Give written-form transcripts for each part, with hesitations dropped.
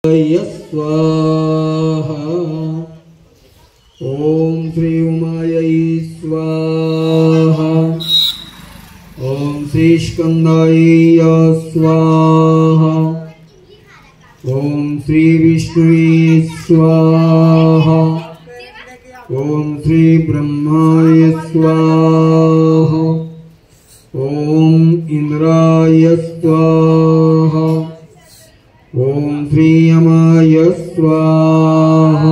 स्वाहा। ओम श्री उमायै स्वाहा। ओम श्री स्कंदाय स्वाहा। ओम श्री विष्णुवे स्वाहा। ओम श्री ब्रह्माय स्वाहा। ओम इंद्राय स्वाहा। ओम श्री यमाय स्वाहा।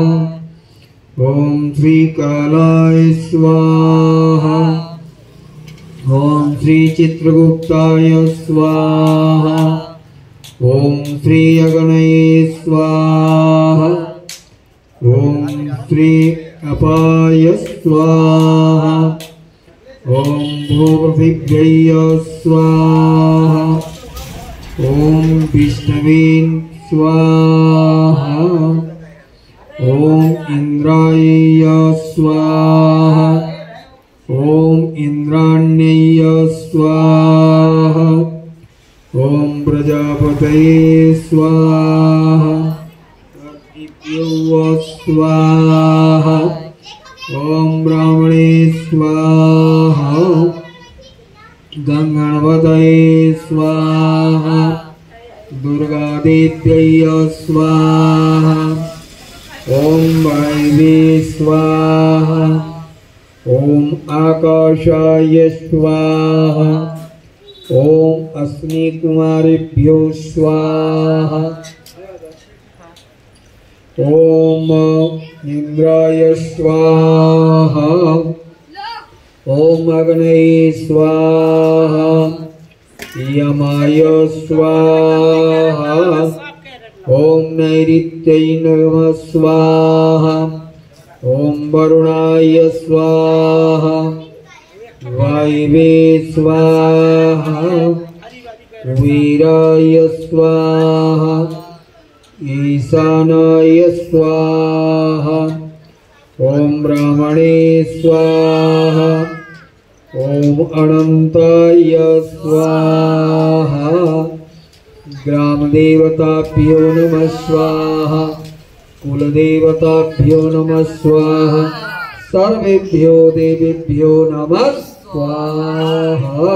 ओम श्री कालाय स्वाहा। ओम श्री चित्रगुप्ताय स्वाहा। ओम श्री अगणये स्वाहा। ओम श्री अपाय स्वाहा। ओम भूपृथिव्यै स्वाहा। ओम विष्णवे स्वाहा। ओम इंद्राय स्वाहा। ओम इंद्राण्यै स्वाहा। ओम प्रजापतये स्वाहा। सर्वेभ्यो स्वाहा। ओम ब्राह्मणे स्वाहा। गंगणपतये स्वाहा। दुर्गादेव्यै स्वाहा। ओम वायवे स्वाहा। ओम आकाशाय स्वाहा। ओम अश्विनीकुमारेभ्यो स्वाहा। ओम इंद्राय स्वाहा। ओम अग्नये स्वाहा। यमाय स्वाहा। ओम नैऋत्यै नमः स्वाहा। ओम वरुणाय स्वाहा। वायवे स्वाहा। वीराय स्वाहा। ईशानाय स्वाहा। ओम ब्राह्मणे स्वाहा। ओम अनंताय स्वाहा। ग्रामदेवताभ्यो नमः स्वाहा। कुलदेवताभ्यो नमः स्वाहा। सर्वेभ्यो देवेभ्यो नमः स्वाहा।